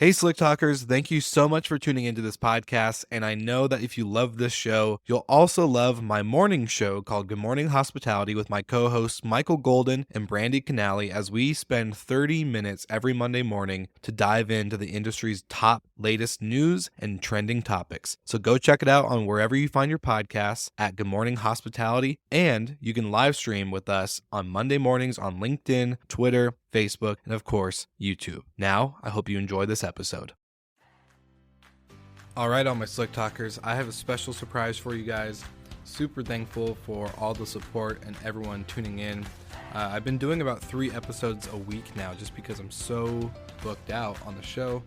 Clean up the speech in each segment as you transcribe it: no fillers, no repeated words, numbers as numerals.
Hey, Slick Talkers, thank you so much for tuning into this podcast. And I know that if you love this show, you'll also love my morning show called Good Morning Hospitality with my co hosts Michael Golden and Brandy Canali, as we spend 30 minutes every Monday morning to dive into the industry's top latest news and trending topics. So go check it out on wherever you find your podcasts at Good Morning Hospitality. And you can live stream with us on Monday mornings on LinkedIn, Twitter, Facebook, and of course, YouTube. Now, I hope you enjoy this episode. All right, all my Slick Talkers, I have a special surprise for you guys. Super thankful for all the support and everyone tuning in. I've been doing about 3 episodes a week now just because I'm so booked out on the show,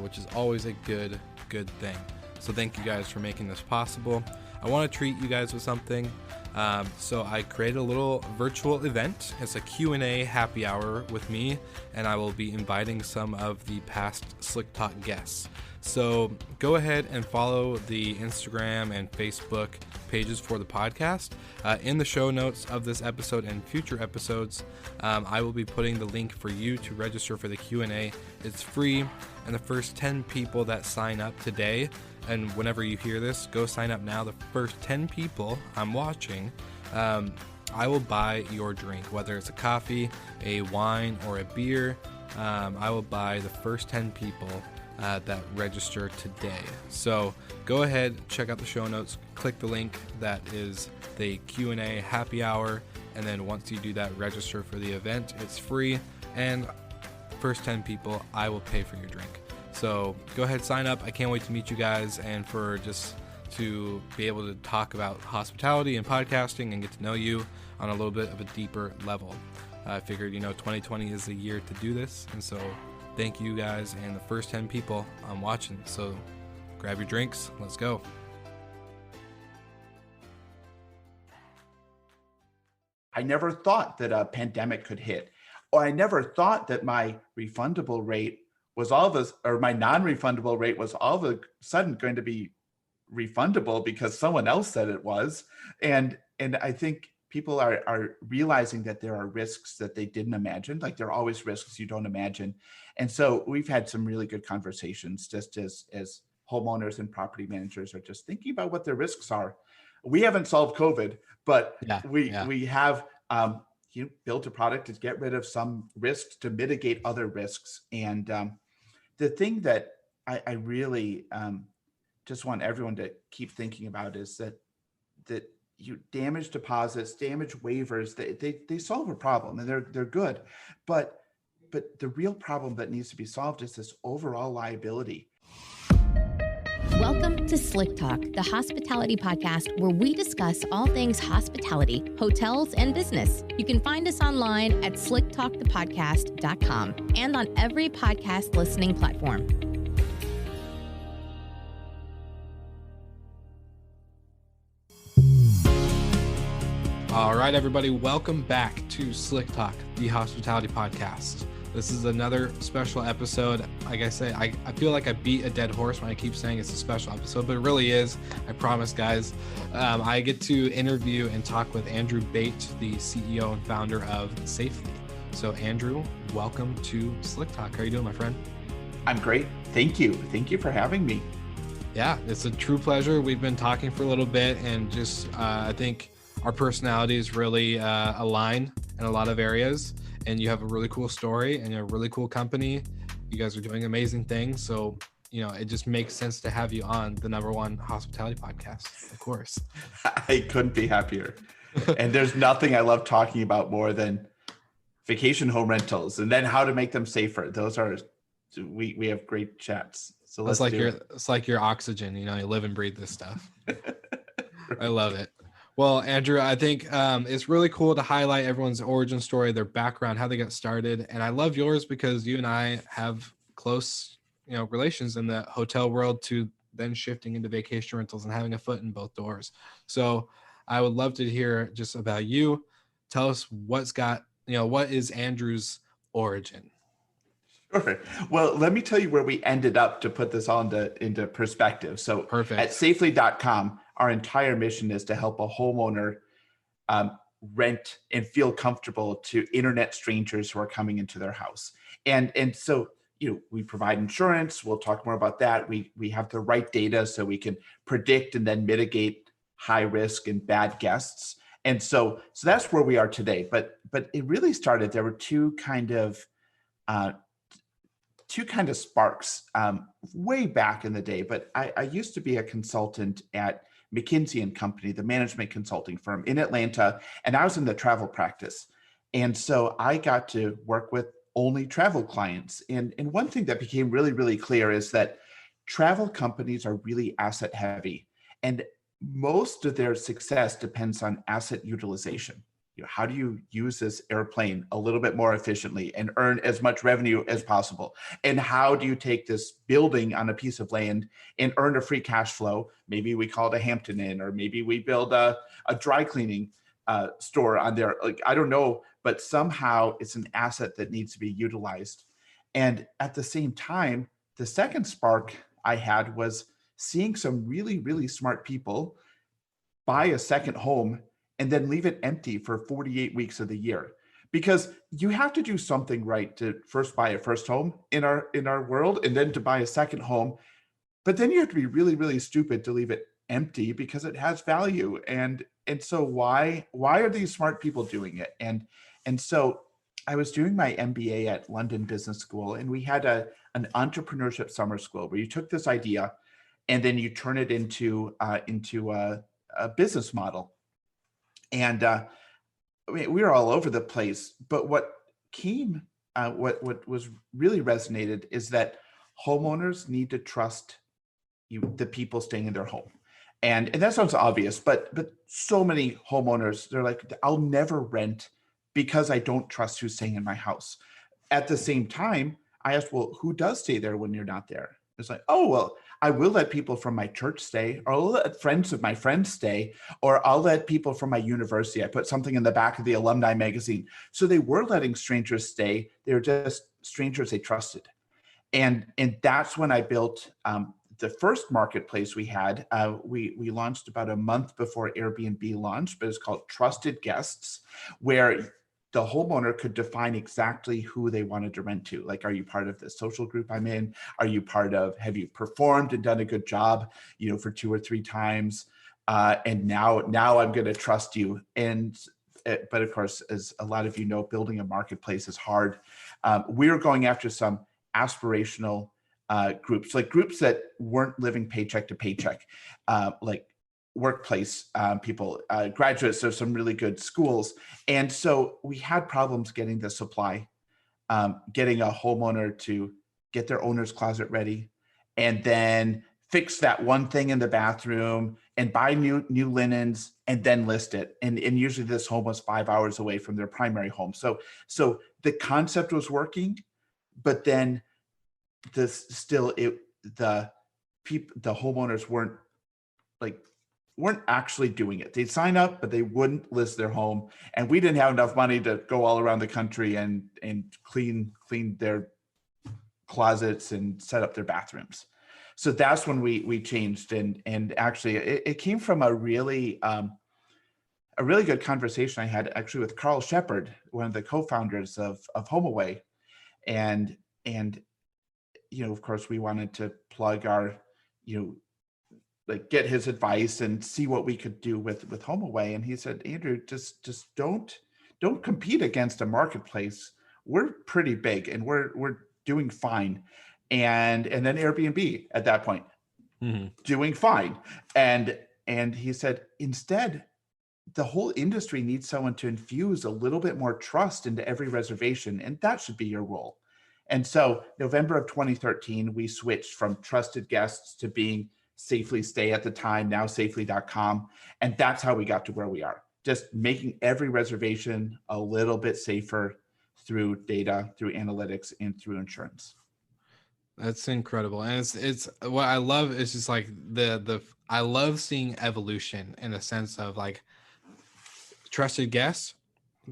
which is always a good thing. So thank you guys for making this possible. I want to treat you guys with something. So I created a little virtual event. It's a Q&A happy hour with me, and I will be inviting some of the past Slick Talk guests. So go ahead and follow the Instagram and Facebook pages for the podcast. In the show notes of this episode and future episodes, I will be putting the link for you to register for the Q&A. It's free, and the first 10 people that sign up today, and whenever you hear this, go sign up now. The first 10 people I'm watching, I will buy your drink, whether it's a coffee, a wine, or a beer. I will buy the first 10 people that register today. So go ahead, check out the show notes, click the link that is the Q&A happy hour, and then once you do that, register for the event. It's free, and first 10 people, I will pay for your drink. So go ahead, sign up. I can't wait to meet you guys and for just to be able to talk about hospitality and podcasting and get to know you on a little bit of a deeper level. I figured, 2020 is the year to do this. And so thank you guys and the first 10 people I'm watching. So grab your drinks. Let's go. I never thought that a pandemic could hit, or I never thought that my refundable rate was my non-refundable rate was all of a sudden going to be refundable because someone else said it was. And I think people are realizing that there are risks that they didn't imagine. Like, there are always risks you don't imagine. And so we've had some really good conversations just as homeowners and property managers are just thinking about what their risks are. We haven't solved COVID, but we have built a product to get rid of some risks, to mitigate other risks. And the thing that I really just want everyone to keep thinking about is that you damage deposits, damage waivers, they solve a problem, and they're good, but the real problem that needs to be solved is this overall liability. Welcome to Slick Talk, the hospitality podcast where we discuss all things hospitality, hotels, and business. You can find us online at slicktalkthepodcast.com and on every podcast listening platform. All right, everybody, welcome back to Slick Talk, the hospitality podcast. This is another special episode. Like I say, I feel like I beat a dead horse when I keep saying it's a special episode, but it really is. I promise, guys. I get to interview and talk with Andrew Bate, the CEO and founder of Safely. So, Andrew, welcome to Slick Talk. How are you doing, my friend? I'm great. Thank you. Thank you for having me. Yeah, it's a true pleasure. We've been talking for a little bit, and just I think our personalities really align in a lot of areas. And you have a really cool story and a really cool company. You guys are doing amazing things. So, it just makes sense to have you on the #1 hospitality podcast, of course. I couldn't be happier. And there's nothing I love talking about more than vacation home rentals and then how to make them safer. Those are, we have great chats. So let's it's like your oxygen, you live and breathe this stuff. I love it. Well, Andrew, I think it's really cool to highlight everyone's origin story, their background, how they got started. And I love yours because you and I have close, relations in the hotel world, to then shifting into vacation rentals and having a foot in both doors. So I would love to hear just about you. Tell us what is Andrew's origin? Sure. Well, let me tell you where we ended up to put this all into perspective. So Perfect. At safely.com, our entire mission is to help a homeowner rent and feel comfortable to internet strangers who are coming into their house. And so, we provide insurance. We'll talk more about that. We have the right data so we can predict and then mitigate high risk and bad guests. And so that's where we are today. But it really started, there were two kind of sparks way back in the day. But I used to be a consultant at McKinsey and Company, the management consulting firm in Atlanta, and I was in the travel practice. And so I got to work with only travel clients. And one thing that became really, really clear is that travel companies are really asset heavy. And most of their success depends on asset utilization. How do you use this airplane a little bit more efficiently and earn as much revenue as possible? And how do you take this building on a piece of land and earn a free cash flow? Maybe we call it a Hampton Inn, or maybe we build a dry cleaning store on there. Like, I don't know, but somehow it's an asset that needs to be utilized. And at the same time, the second spark I had was seeing some really, really smart people buy a second home and then leave it empty for 48 weeks of the year. Because you have to do something right to first buy a first home in our world, and then to buy a second home. But then you have to be really, really stupid to leave it empty because it has value. And so why are these smart people doing it? And so I was doing my MBA at London Business School, and we had an entrepreneurship summer school where you took this idea and then you turn it into a business model. And I mean, we were all over the place, but what was really resonated is that homeowners need to trust the people staying in their home. And that sounds obvious, but so many homeowners, they're like, I'll never rent because I don't trust who's staying in my house. At the same time, I asked, well, who does stay there when you're not there? It's like, oh, well, I will let people from my church stay, or I'll let friends of my friends stay, or I'll let people from my university. I put something in the back of the alumni magazine. So they were letting strangers stay. They were just strangers they trusted. And that's when I built the first marketplace we had. We launched about a month before Airbnb launched, but it's called Trusted Guests, where the homeowner could define exactly who they wanted to rent to. Like, are you part of the social group I'm in? Are you have you performed and done a good job, for 2 or 3 times? And now I'm going to trust you. But of course, as a lot of you know, building a marketplace is hard. We're going after some aspirational groups, like groups that weren't living paycheck to paycheck, like workplace people, graduates of some really good schools. And so we had problems getting the supply, getting a homeowner to get their owner's closet ready, and then fix that one thing in the bathroom and buy new linens and then list it. And usually this home was 5 hours away from their primary home. So the concept was working, but then the homeowners weren't actually doing it. They'd sign up, but they wouldn't list their home. And we didn't have enough money to go all around the country and clean their closets and set up their bathrooms. So that's when we changed. And actually it came from a really good conversation I had actually with Carl Shepard, one of the co-founders of HomeAway. And of course we wanted to plug our, get his advice and see what we could do with HomeAway. And he said, Andrew, just don't compete against a marketplace. We're pretty big and we're doing fine. And then Airbnb at that point, doing fine. And he said, instead, the whole industry needs someone to infuse a little bit more trust into every reservation, and that should be your role. And so November of 2013, we switched from Trusted Guests to being Safely Stay at the time, now safely.com. And that's how we got to where we are, just making every reservation a little bit safer through data, through analytics, and through insurance. That's incredible. And it's what I love is just like I love seeing evolution in a sense of like Trusted Guests,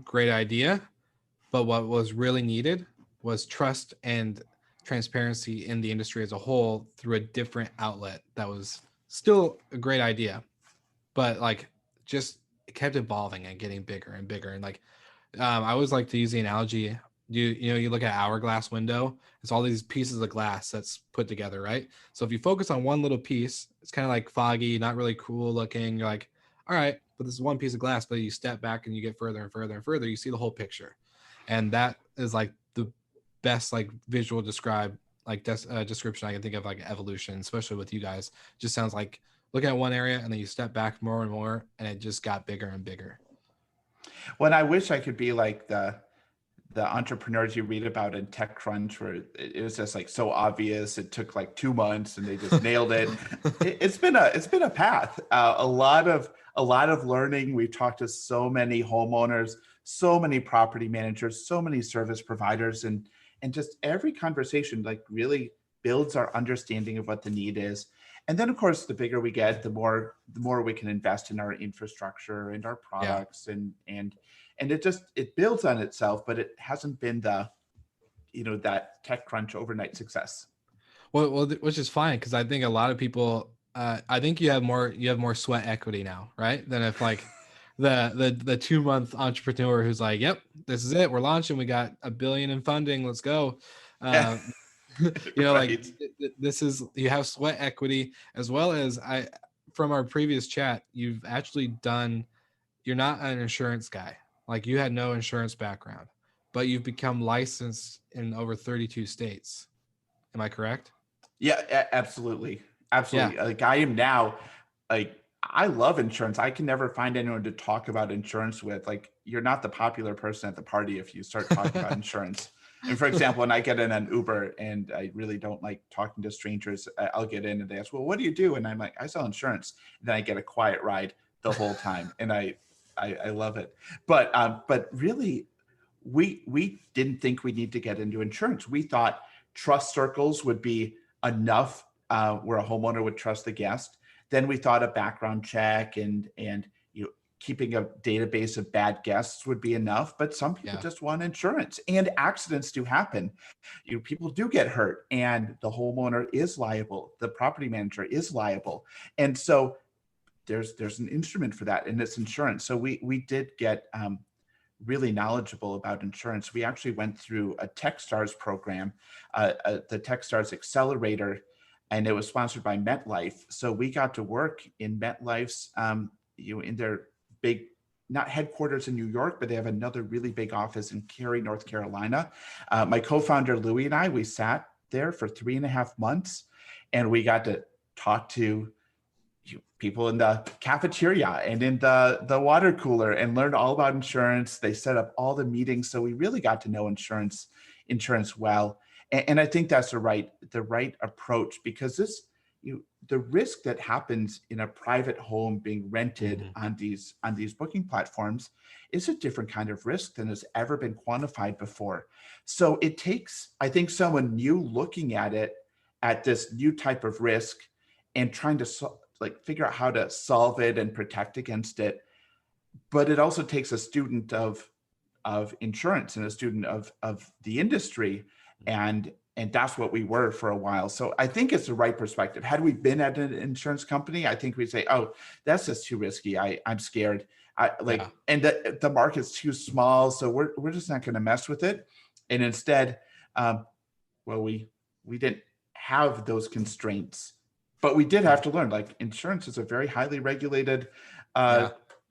great idea. But what was really needed was trust and transparency in the industry as a whole through a different outlet that was still a great idea, but like just it kept evolving and getting bigger and bigger. And like I always like to use the analogy You look at hourglass window, it's all these pieces of glass that's put together, right? So if you focus on one little piece, it's kind of like foggy, not really cool looking. You're like, all right, but this is one piece of glass. But you step back and you get further and further and further, you see the whole picture. And that is like the best like visual description I can think of, like evolution, especially with you guys. Just sounds like look at one area and then you step back more and more, and it just got bigger and bigger. Well, I wish I could be like the entrepreneurs you read about in TechCrunch, where it was just like so obvious. It took like 2 months and they just nailed it. It's been a path, a lot of learning. We've talked to so many homeowners, so many property managers, so many service providers, and just every conversation like really builds our understanding of what the need is. And then of course, the bigger we get, the more we can invest in our infrastructure and our products, and it builds on itself, but it hasn't been that TechCrunch overnight success. Well, which is fine, because I think a lot of people, I think you have more sweat equity now, right? Than if like the 2-month entrepreneur who's like, yep, this is it, we're launching, we got $1 billion in funding, let's go. Right. Like this is, you have sweat equity, as well as from our previous chat, you've actually you're not an insurance guy. Like you had no insurance background, but you've become licensed in over 32 states. Am I correct? Yeah, absolutely. Absolutely. Yeah. Like I am now, like I love insurance. I can never find anyone to talk about insurance with. Like you're not the popular person at the party if you start talking about insurance. And for example, when I get in an Uber and I really don't like talking to strangers, I'll get in and they ask, well, what do you do? And I'm like, I sell insurance. And then I get a quiet ride the whole time. And I love it. But really, we didn't think we need to get into insurance. We thought trust circles would be enough, where a homeowner would trust the guest. Then we thought a background check and keeping a database of bad guests would be enough. But some people just want insurance, and accidents do happen. People do get hurt, and the homeowner is liable. The property manager is liable, and so there's an instrument for that, and it's insurance. So we did get really knowledgeable about insurance. We actually went through a TechStars program, the TechStars Accelerator, and it was sponsored by MetLife. So we got to work in MetLife's, in their big, not headquarters in New York, but they have another really big office in Cary, North Carolina. My co-founder Louie and I, we sat there for 3.5 months, and we got to talk to people in the cafeteria and in the water cooler and learned all about insurance. They set up all the meetings. So we really got to know insurance well. And I think that's the right approach, because the risk that happens in a private home being rented on these booking platforms is a different kind of risk than has ever been quantified before. So it takes, I think, someone new looking at this new type of risk and trying to figure out how to solve it and protect against it. But it also takes a student of insurance and a student of the industry, and that's what we were for a while. So I think it's the right perspective. Had we been at an insurance company, I think we'd say, oh, that's just too risky. I'm scared. And the market's too small, so we're just not going to mess with it. And instead, we didn't have those constraints. But we did have to learn, like, insurance is a very highly regulated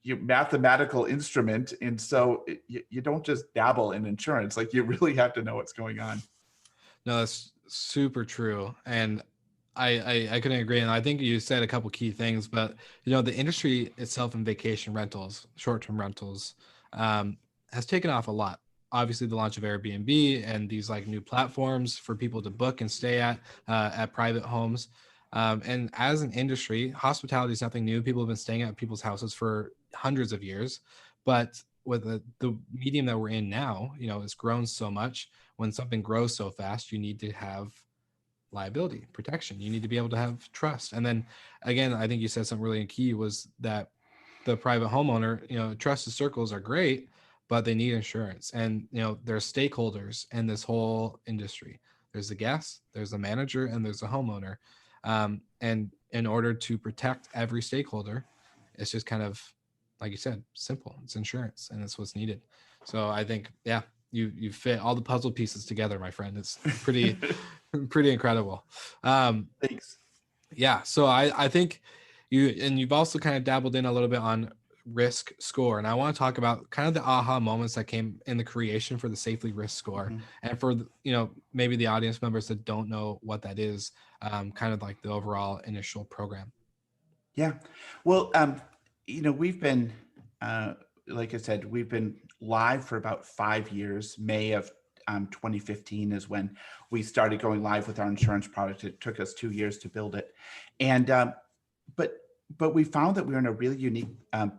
mathematical instrument. And so you don't just dabble in insurance. Like, you really have to know what's going on. No, that's super true. And I couldn't agree. And I think you said a couple key things, but the industry itself in vacation rentals, short-term rentals, has taken off a lot. Obviously, the launch of Airbnb and these like new platforms for people to book and stay at private homes. And as an industry, hospitality is nothing new. People have been staying at people's houses for hundreds of years, but with the medium that we're in now, it's grown so much. When something grows so fast, you need to have liability protection. You need to be able to have trust. And then again, I think you said something really key, was that the private homeowner, trusted circles are great, but they need insurance. And, there's stakeholders in this whole industry. There's the guest, there's the manager, and there's the homeowner. And in order to protect every stakeholder, it's just kind of, like you said, simple. It's insurance, and it's what's needed. So I think, you fit all the puzzle pieces together, my friend. It's pretty pretty incredible. Thanks. Yeah, so I think you've also kind of dabbled in a little bit on risk score, and I want to talk about kind of the aha moments that came in the creation for the Safely Risk Score, and for maybe the audience members that don't know what that is, kind of like the overall initial program. Yeah, well, we've been, like I said, we've been live for about 5 years. May of 2015 is when we started going live with our insurance product. It took us 2 years to build it, and but we found that we were in a really unique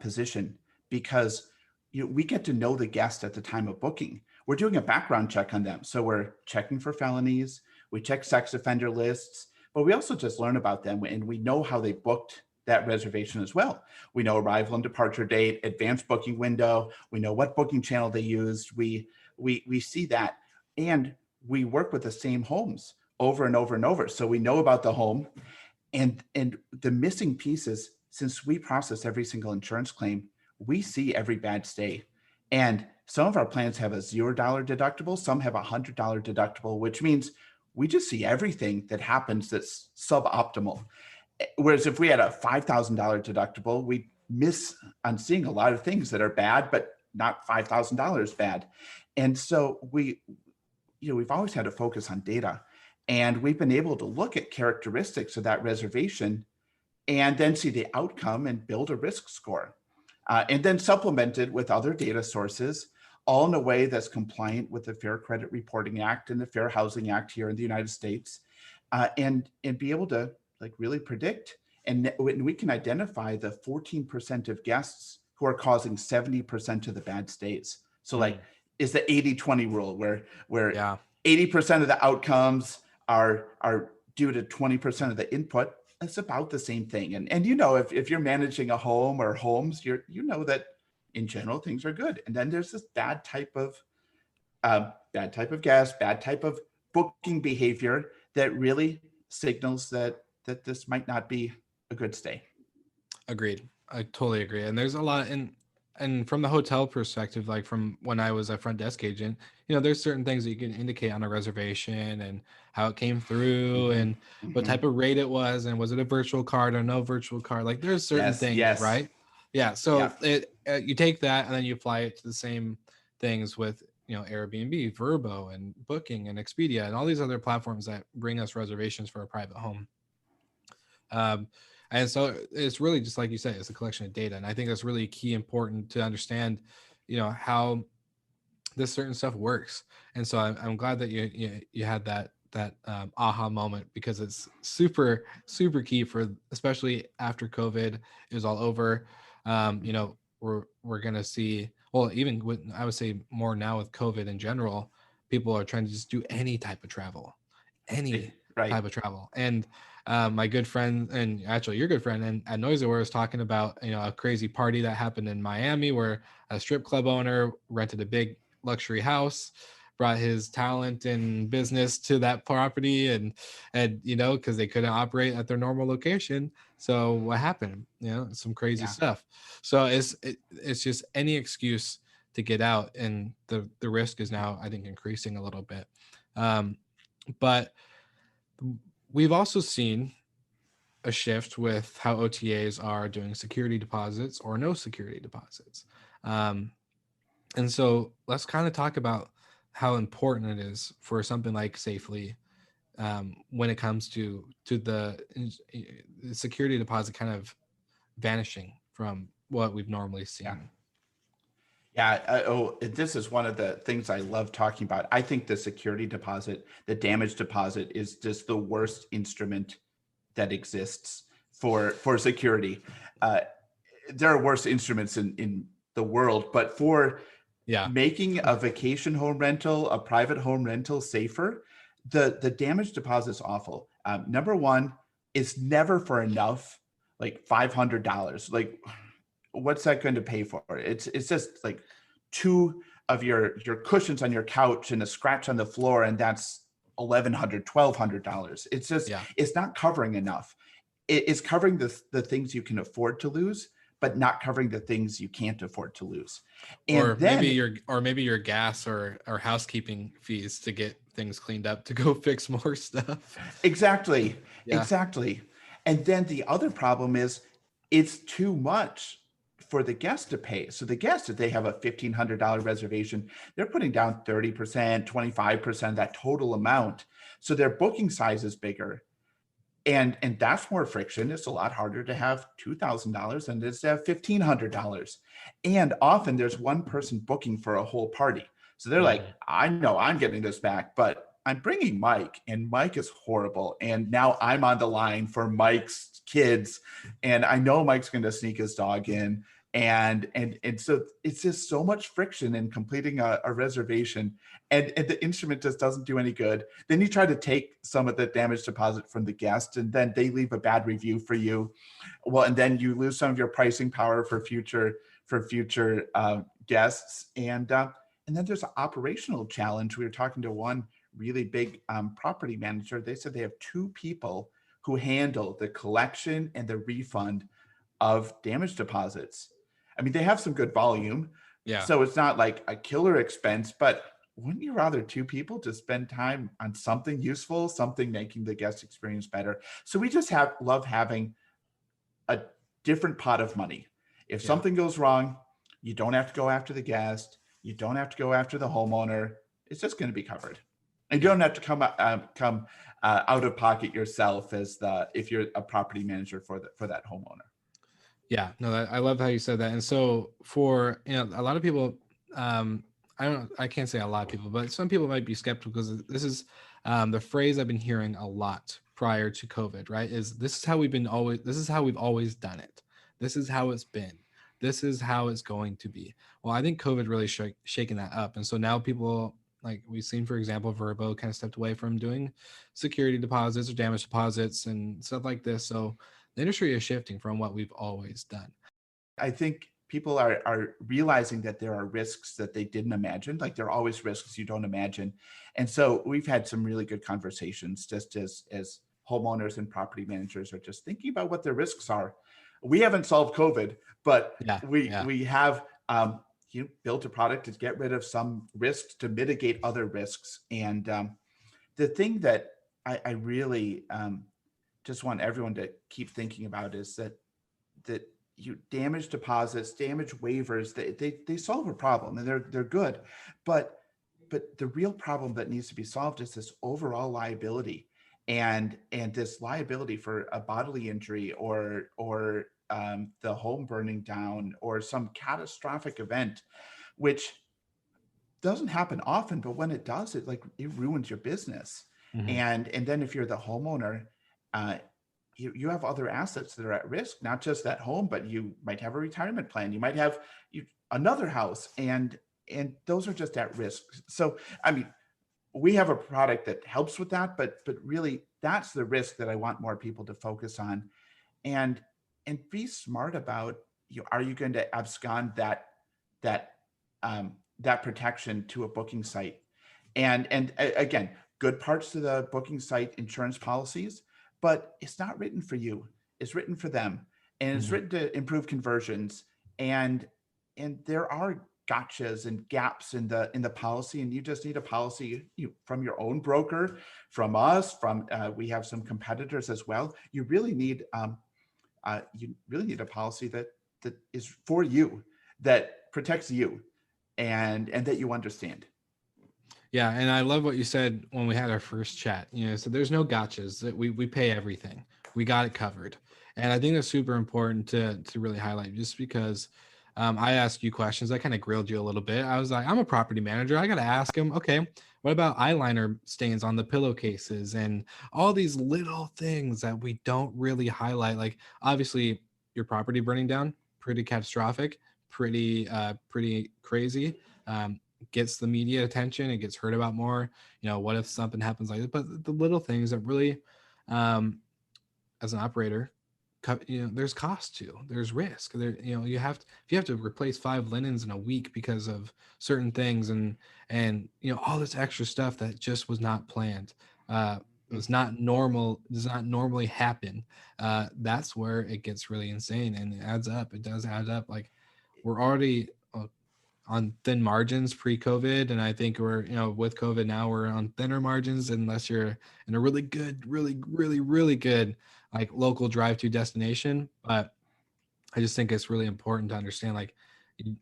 position because we get to know the guest at the time of booking. We're doing a background check on them, so we're checking for felonies. We check sex offender lists, but we also just learn about them, and we know how they booked that reservation as well. We know arrival and departure date, advanced booking window. We know what booking channel they used. We see that, and we work with the same homes over and over and over. So we know about the home, and the missing pieces. Since we process every single insurance claim, we see every bad stay, and some of our plans have a $0 deductible. Some have a $100 deductible, which means we just see everything that happens that's suboptimal. Whereas if we had a $5,000 deductible, we miss on seeing a lot of things that are bad, but not $5,000 bad. And so we've always had to focus on data, and we've been able to look at characteristics of that reservation and then see the outcome and build a risk score, and then supplement it with other data sources, all in a way that's compliant with the Fair Credit Reporting Act and the Fair Housing Act here in the United States, and be able to really predict. And we can identify the 14% of guests who are causing 70% of the bad stays. So is the 80-20 rule where 80% of the outcomes are due to 20% of the input. It's about the same thing. And if you're managing a home or homes, you know that in general things are good. And then there's this bad type of guest, bad type of booking behavior that really signals that this might not be a good stay. Agreed. I totally agree. And there's a lot and from the hotel perspective, like from when I was a front desk agent, there's certain things that you can indicate on a reservation and how it came through and what type of rate it was, and was it a virtual card or no virtual card? Like there's certain things, right? Yeah. So you take that and then you apply it to the same things with, Airbnb, Vrbo, and Booking and Expedia and all these other platforms that bring us reservations for a private home. And so it's really just like you said, it's a collection of data. And I think that's really key, important to understand, how this certain stuff works. And so I'm glad that you had that aha moment, because it's super, super key for, especially after COVID is all over. We're going to see, well, even with, I would say more now with COVID in general, people are trying to just do any type of travel, type of travel. And my good friend, and actually your good friend and at Noiser was talking about, a crazy party that happened in Miami where a strip club owner rented a big luxury house, brought his talent and business to that property, and because they couldn't operate at their normal location. So what happened? Some crazy stuff. So it's just any excuse to get out, and the risk is now, I think, increasing a little bit. But we've also seen a shift with how OTAs are doing security deposits or no security deposits. And so let's kind of talk about how important it is for something like Safely when it comes to the security deposit kind of vanishing from what we've normally seen. This is one of the things I love talking about. I think the security deposit, the damage deposit, is just the worst instrument that exists for security. There are worse instruments in the world, but for making a vacation home rental, a private home rental safer, the damage deposit is awful. Number one, it's never for enough, like $500. Like, what's that going to pay for? It's just like two of your cushions on your couch and a scratch on the floor, and that's $1,100, $1,200. It's just it's not covering enough. It's covering the things you can afford to lose, but not covering the things you can't afford to lose. And Or then maybe your gas or housekeeping fees to get things cleaned up to go fix more stuff. exactly, Yeah. exactly. And then the other problem is it's too much for the guest to pay. So the guest, if they have a $1,500 reservation, they're putting down 30%, 25%, that total amount. So their booking size is bigger. And that's more friction. It's a lot harder to have $2,000 than it is to have $1,500. And often there's one person booking for a whole party. So they're like, I know I'm getting this back, but I'm bringing Mike, and Mike is horrible. And now I'm on the line for Mike's kids, and I know Mike's going to sneak his dog in. And so it's just so much friction in completing a reservation, and the instrument just doesn't do any good. Then you try to take some of the damage deposit from the guest, and then they leave a bad review for you. Well, and then you lose some of your pricing power for future guests. And then there's an operational challenge. We were talking to one really big property manager. They said they have 2 people who handle the collection and the refund of damage deposits. I mean, they have some good volume, so it's not like a killer expense, but wouldn't you rather 2 people to spend time on something useful, something making the guest experience better? So we just love having a different pot of money. If something goes wrong, you don't have to go after the guest. You don't have to go after the homeowner. It's just going to be covered. And you don't have to come out of pocket yourself if you're a property manager for that homeowner. Yeah, no, I love how you said that. And so for, a lot of people, I can't say a lot of people, but some people might be skeptical because this is the phrase I've been hearing a lot prior to COVID, right? This is how we've always done it. This is how it's been. This is how it's going to be. Well, I think COVID really shaken that up. And so now people, like we've seen, for example, Verbo kind of stepped away from doing security deposits or damage deposits and stuff like this. So the industry is shifting from what we've always done. I think people are realizing that there are risks that they didn't imagine. Like there are always risks you don't imagine. And so we've had some really good conversations just as homeowners and property managers are just thinking about what their risks are. We haven't solved COVID, but we have built a product to get rid of some risks, to mitigate other risks. And the thing that I really just want everyone to keep thinking about is that you damage deposits, damage waivers, they solve a problem and they're good, but the real problem that needs to be solved is this overall liability and this liability for a bodily injury or the home burning down or some catastrophic event, which doesn't happen often, but when it does, it ruins your business. Mm-hmm. And then if you're the homeowner, you have other assets that are at risk, not just that home, but you might have a retirement plan. You might have another house, and those are just at risk. So, I mean, we have a product that helps with that, but really that's the risk that I want more people to focus on, and be smart about, are you going to abscond that protection to a booking site? And again, good parts to the booking site insurance policies, but it's not written for you. It's written for them, and it's written to improve conversions. And there are gotchas and gaps in the policy, and you just need a policy from your own broker, from us, we have some competitors as well. You really need a policy that is for you, that protects you, and that you understand. Yeah, and I love what you said when we had our first chat. So there's no gotchas. That we pay everything. We got it covered, and I think that's super important to really highlight. Just because I asked you questions, I kind of grilled you a little bit. I was like, I'm a property manager. I got to ask him, okay, what about eyeliner stains on the pillowcases and all these little things that we don't really highlight? Like obviously, your property burning down, pretty catastrophic, pretty crazy. Gets the media attention, it gets heard about more. What if something happens like this? But the little things that really, as an operator, there's cost to, there's risk there. If you have to replace 5 linens in a week because of certain things and all this extra stuff that just was not planned, It's not normal, does not normally happen. That's where it gets really insane, and it adds up. It does add up. Like, we're already on thin margins pre-COVID, and I think we're, with COVID now, we're on thinner margins unless you're in a really good, really good like local drive-to destination. But I just think it's really important to understand, like,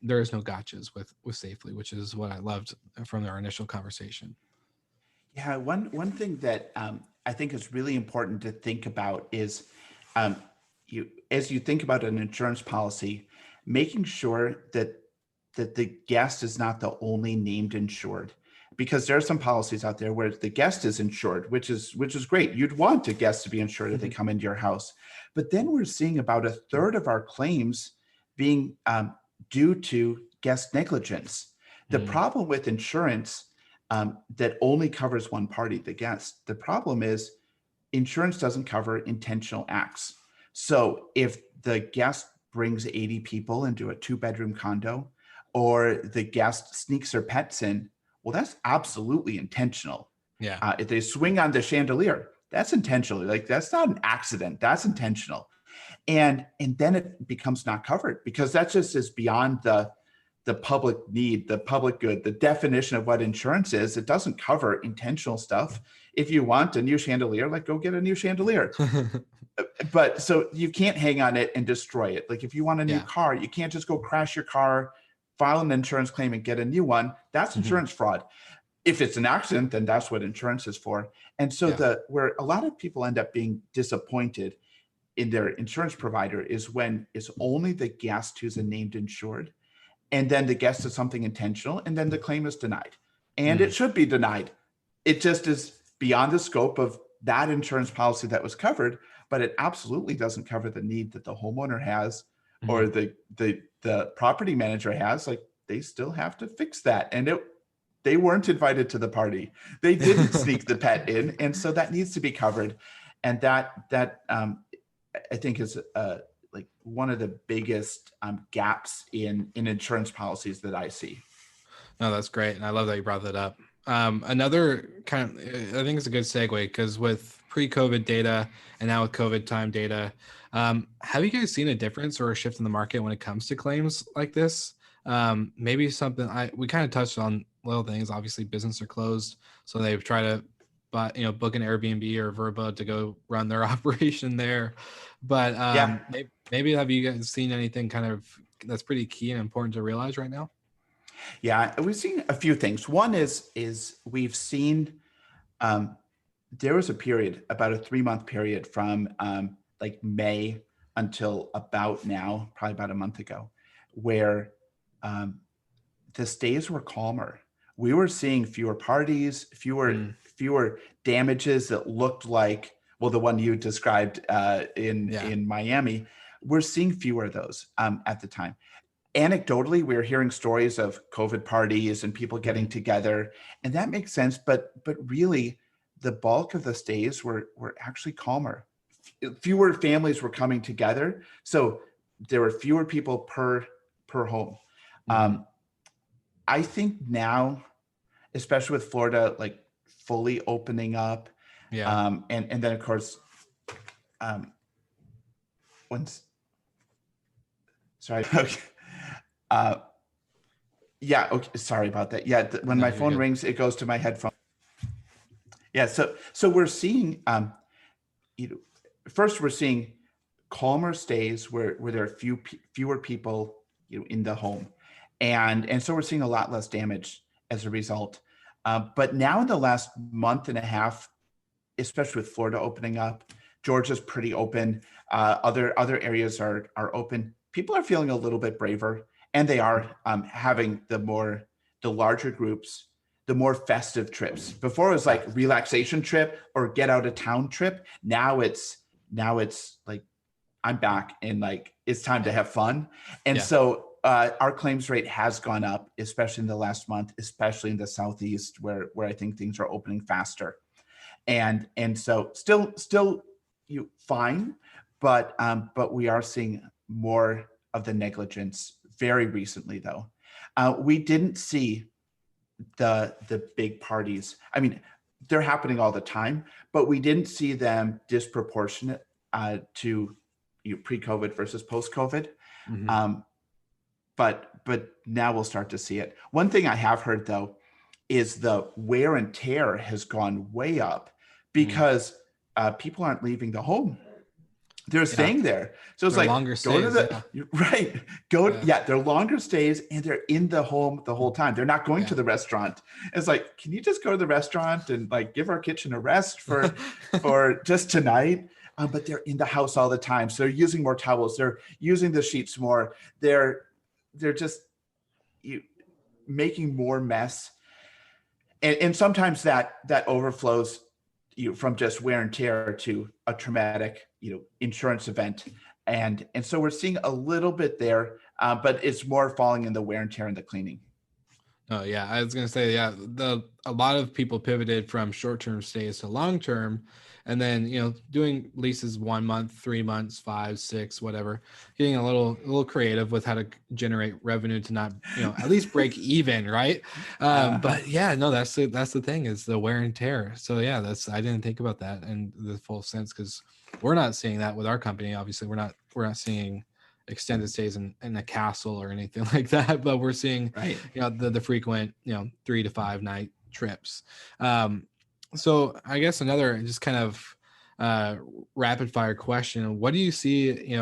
there is no gotchas with Safely, which is what I loved from our initial conversation. Yeah, one thing that I think is really important to think about is as you think about an insurance policy, making sure that the guest is not the only named insured, because there are some policies out there where the guest is insured, which is great. You'd want a guest to be insured if they come into your house, but then we're seeing about a third of our claims being due to guest negligence. The problem with insurance that only covers one party, the guest. The problem is insurance doesn't cover intentional acts. So if the guest brings 80 people into a 2-bedroom condo, or the guest sneaks their pets in, well, that's absolutely intentional. Yeah. If they swing on the chandelier, that's intentional. Like, that's not an accident, that's intentional. And then it becomes not covered, because that just is beyond the public need, the public good, the definition of what insurance is. It doesn't cover intentional stuff. If you want a new chandelier, like, go get a new chandelier. But so you can't hang on it and destroy it. Like, if you want a new car, you can't just go crash your car, file an insurance claim, and get a new one. That's insurance fraud. If it's an accident, then that's what insurance is for. And so where a lot of people end up being disappointed in their insurance provider is when it's only the guest who's a named insured, and then the guest does something intentional, and then the claim is denied. And it should be denied. It just is beyond the scope of that insurance policy that was covered, but it absolutely doesn't cover the need that the homeowner has or the property manager has. Like, they still have to fix that. And they weren't invited to the party. They didn't sneak the pet in. And so that needs to be covered. And that I think is like one of the biggest gaps in insurance policies that I see. No, that's great. And I love that you brought that up. Another kind of, I think it's a good segue, because with pre-COVID data and now with COVID time data, have you guys seen a difference or a shift in the market when it comes to claims like this? Maybe something we kind of touched on little things. Obviously, businesses are closed, so they've tried to book an Airbnb or Verba to go run their operation there. But maybe have you guys seen anything kind of that's pretty key and important to realize right now? Yeah, we've seen a few things. One is we've seen there was a period, about a 3-month period from like May until about now, probably about a month ago, where the stays were calmer. We were seeing fewer parties, fewer damages that looked like, well, the one you described in Miami. We're seeing fewer of those at the time. Anecdotally, we're hearing stories of COVID parties and people getting together, and that makes sense. But really, the bulk of the stays were actually calmer. Fewer families were coming together, so there were fewer people per home. I think now, especially with Florida, like fully opening up, and then of course, sorry. Okay. Okay. Sorry about that. Yeah. When my phone rings, it goes to my headphone. Yeah. So we're seeing, first we're seeing calmer stays where there are fewer people, in the home. And so we're seeing a lot less damage as a result. But now in the last month and a half, especially with Florida opening up, Georgia's pretty open. Other areas are open. People are feeling a little bit braver. And they are having the larger groups, the more festive trips. Before it was like relaxation trip or get out of town trip. Now it's like, I'm back and like, it's time to have fun. And so our claims rate has gone up, especially in the last month, especially in the Southeast where I think things are opening faster. And so still fine, but we are seeing more of the negligence very recently, though. We didn't see the big parties. I mean, they're happening all the time, but we didn't see them disproportionate to pre-COVID versus post-COVID. Mm-hmm. But now we'll start to see it. One thing I have heard though is the wear and tear has gone way up because people aren't leaving the home. They're staying there. So it's they're like, longer go stays, to the, right. They're longer stays and they're in the home the whole time. They're not going to the restaurant. It's like, can you just go to the restaurant and like give our kitchen a rest for just tonight? But they're in the house all the time. So they're using more towels. They're using the sheets more. They're just making more mess. And sometimes that overflows from just wear and tear to a traumatic, insurance event. And so we're seeing a little bit there, but it's more falling in the wear and tear and the cleaning. Oh yeah. I was going to say, a lot of people pivoted from short-term stays to long-term, and then, doing leases 1 month, 3 months, 5, 6, whatever, getting a little creative with how to generate revenue to not, at least break even. Right. But yeah, no, that's the thing, is the wear and tear. So yeah, I didn't think about that in the full sense, because we're not seeing that with our company. Obviously we're not seeing extended stays in a castle or anything like that, but we're seeing, the frequent, 3 to 5 night trips. So I guess another just kind of rapid fire question: what do you see,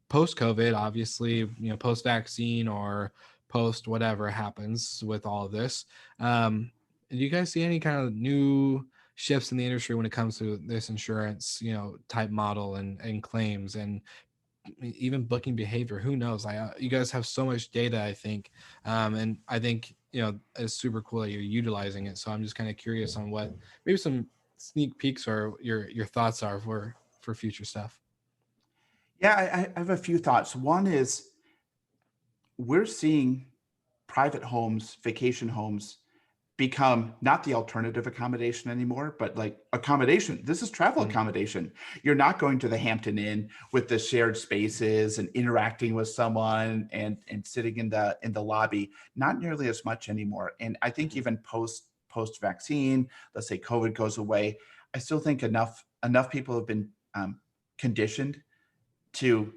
post COVID, obviously, post vaccine or post whatever happens with all of this? Do you guys see any kind of new shifts in the industry when it comes to this insurance, type model and claims and even booking behavior? Who knows? You guys have so much data, I think, and I think it's super cool that you're utilizing it. So I'm just kind of curious on what maybe some sneak peeks or your thoughts are for future stuff. Yeah, I have a few thoughts. One is, we're seeing private homes, vacation homes, become not the alternative accommodation anymore, but like accommodation. This is travel accommodation. You're not going to the Hampton Inn with the shared spaces and interacting with someone and sitting in the lobby. Not nearly as much anymore. And I think even post vaccine, let's say COVID goes away, I still think enough people have been conditioned to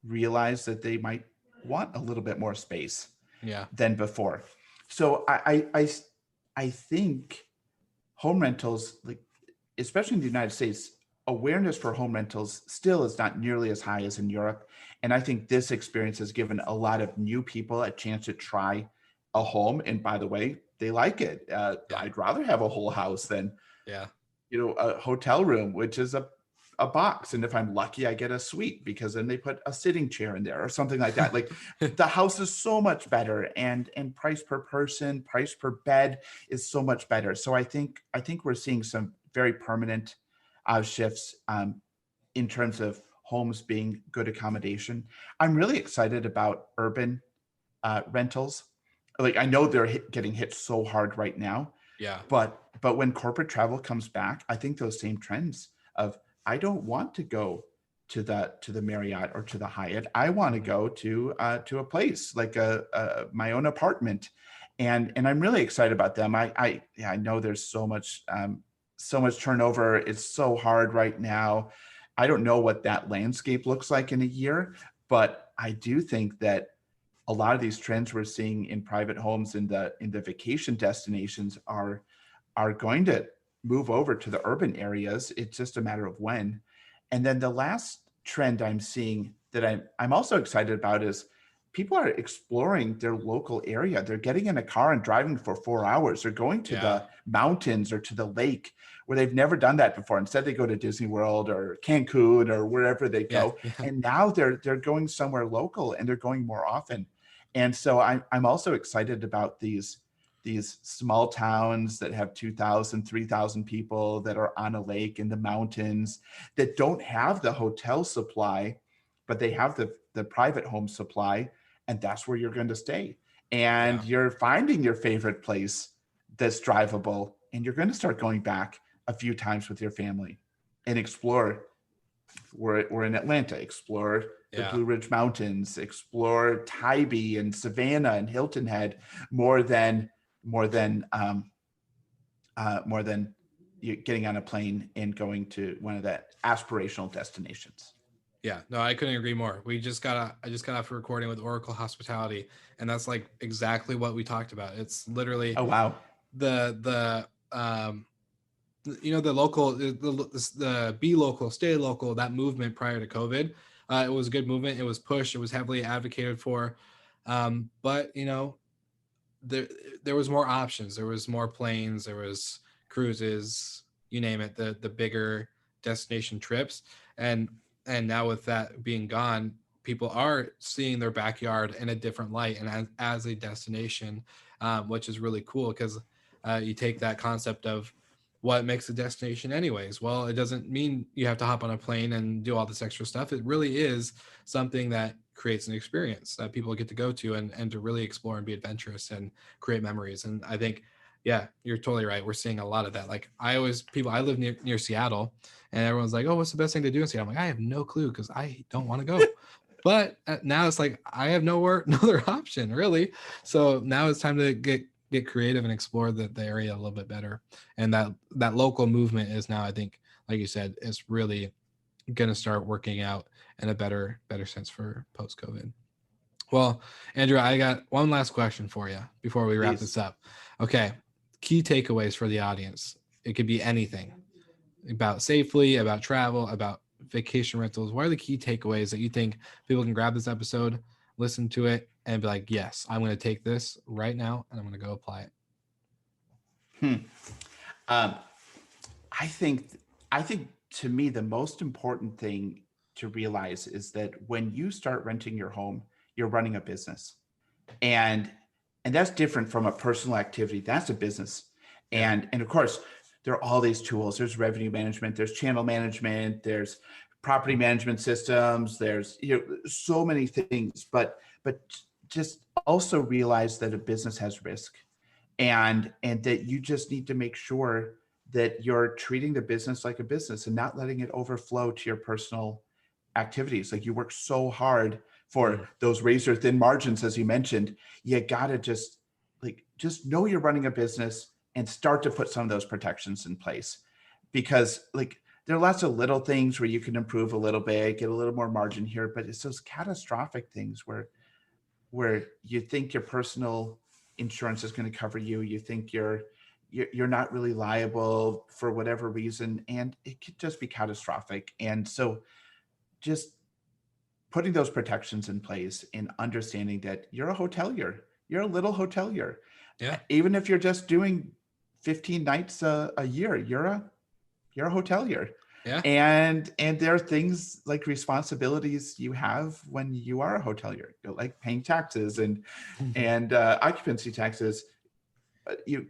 realize that they might want a little bit more space than before. So I think home rentals, like especially in the United States, awareness for home rentals still is not nearly as high as in Europe. And I think this experience has given a lot of new people a chance to try a home. And by the way, they like it. I'd rather have a whole house than a hotel room, which is a box. And if I'm lucky, I get a suite, because then they put a sitting chair in there or something like that. Like the house is so much better, and price per person, price per bed is so much better. So I think we're seeing some very permanent shifts in terms of homes being good accommodation. I'm really excited about urban rentals. Like, I know they're getting hit so hard right now. Yeah. But when corporate travel comes back, I think those same trends of, I don't want to go to the Marriott or to the Hyatt. I want to go to a place like my own apartment, and I'm really excited about them. I know there's so much turnover. It's so hard right now. I don't know what that landscape looks like in a year, but I do think that a lot of these trends we're seeing in private homes in the vacation destinations are going to move over to the urban areas. It's just a matter of when. And then the last trend I'm seeing that I'm also excited about is people are exploring their local area. They're getting in a car and driving for 4 hours. They're going to the mountains or to the lake where they've never done that before. Instead, they go to Disney World or Cancun or wherever they go. And now they're going somewhere local, and they're going more often. And so I'm also excited about these small towns that have 2,000, 3,000 people that are on a lake in the mountains that don't have the hotel supply, but they have the private home supply, and that's where you're going to stay. And you're finding your favorite place that's drivable, and you're going to start going back a few times with your family and explore. We're in Atlanta, explore the Blue Ridge Mountains, explore Tybee and Savannah and Hilton Head more than getting on a plane and going to one of the aspirational destinations. Yeah, no, I couldn't agree more. I just got off a recording with Oracle Hospitality, and that's like exactly what we talked about. It's literally Oh, wow. the the local, the be local, stay local, that movement prior to COVID. It was a good movement. It was pushed. It was heavily advocated for. But there was more options. There was more planes. There was cruises. You name it. The bigger destination trips, and now with that being gone, people are seeing their backyard in a different light and as a destination, which is really cool because you take that concept of what makes a destination anyways. Well, it doesn't mean you have to hop on a plane and do all this extra stuff. It really is something that creates an experience that people get to go to and to really explore and be adventurous and create memories. And I think, yeah, you're totally right. We're seeing a lot of that. Like I live near Seattle, and everyone's like, oh, what's the best thing to do in Seattle? I'm like, I have no clue because I don't want to go. But now it's like, I have no other option really. So now it's time to get creative and explore the area a little bit better. And that local movement is now, I think, like you said, is really going to start working out in a better sense for post-COVID. Well, Andrew, I got one last question for you before we wrap this up. Okay. Key takeaways for the audience. It could be anything about Safely, about travel, about vacation rentals. What are the key takeaways that you think people can grab this episode, listen to it, and be like, yes, I'm going to take this right now and I'm going to go apply it? I think to me, the most important thing to realize is that when you start renting your home, you're running a business, and that's different from a personal activity. That's a business. And of course, there are all these tools. There's revenue management, there's channel management, there's property management systems, there's so many things, but just also realize that a business has risk, and that you just need to make sure that you're treating the business like a business and not letting it overflow to your personal activities. Like you work so hard for those razor thin margins, as you mentioned. You got to just know you're running a business and start to put some of those protections in place, because there are lots of little things where you can improve a little bit, get a little more margin here, but it's those catastrophic things where you think your personal insurance is going to cover you. You think you're not really liable for whatever reason, and it could just be catastrophic. And so just putting those protections in place and understanding that you're a hotelier, you're a little hotelier. Yeah. Even if you're just doing 15 nights a year, you're a hotelier. Yeah. And there are things like responsibilities you have when you are a hotelier, like paying taxes and occupancy taxes,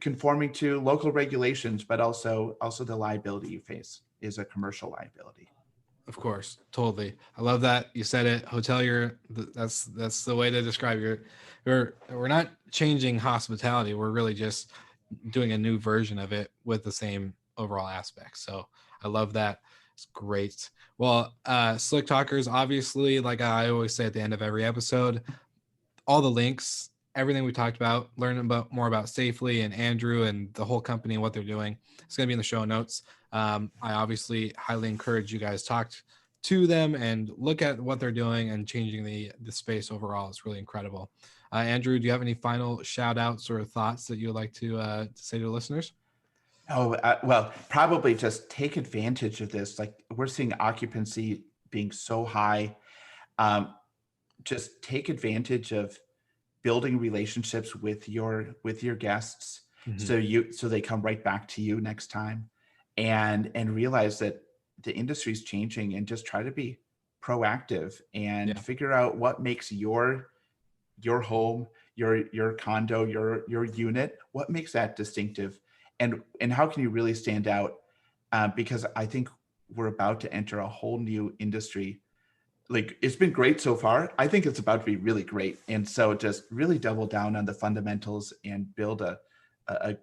conforming to local regulations, but also the liability you face is a commercial liability. Of course, totally. I love that you said it. Hotelier, that's the way to describe we're not changing hospitality. We're really just doing a new version of it with the same overall aspects. So I love that. It's great. Well, Slick Talkers, obviously, like I always say at the end of every episode, all the links, everything we talked about, learn more about Safely and Andrew and the whole company and what they're doing, it's going to be in the show notes. I obviously highly encourage you guys talk to them and look at what they're doing and changing the space overall. It's really incredible. Andrew, do you have any final shout outs or thoughts that you'd like to say to the listeners? Oh, well, probably just take advantage of this. Like we're seeing occupancy being so high. Just take advantage of building relationships with your guests, so they come right back to you next time, and realize that the industry is changing, and just try to be proactive and figure out what makes your home, your condo, your unit, what makes that distinctive, and how can you really stand out? Because I think we're about to enter a whole new industry. Like it's been great so far. I think it's about to be really great. And so just really double down on the fundamentals and build a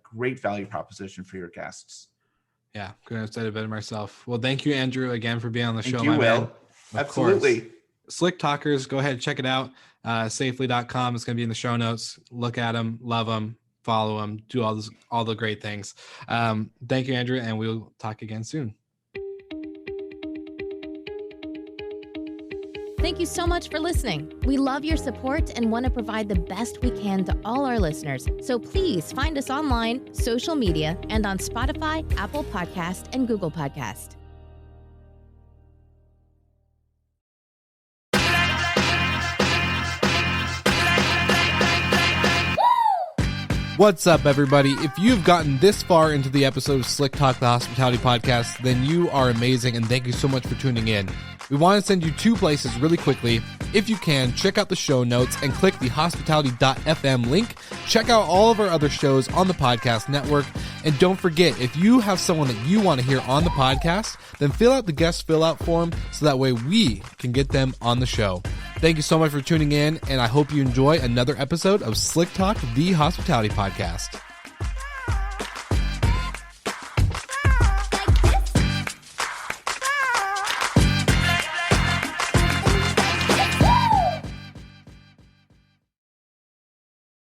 great value proposition for your guests. Yeah, couldn't have said it better myself. Well, thank you, Andrew, again for being on the show. Thank you, Will. Absolutely. Course. Slick Talkers, go ahead, check it out. Safely.com. It's going to be in the show notes. Look at them, love them, follow him, do all the great things. Thank you, Andrew, and we'll talk again soon. Thank you so much for listening. We love your support and want to provide the best we can to all our listeners. So please find us online, social media, and on Spotify, Apple Podcast, and Google Podcast. What's up, everybody? If you've gotten this far into the episode of Slick Talk, the Hospitality Podcast, then you are amazing, and thank you so much for tuning in. We want to send you two places really quickly. If you can, check out the show notes and click the hospitality.fm link. Check out all of our other shows on the podcast network. And don't forget, if you have someone that you want to hear on the podcast, then fill out the guest fill out form so that way we can get them on the show. Thank you so much for tuning in, and I hope you enjoy another episode of Slick Talk, the Hospitality Podcast.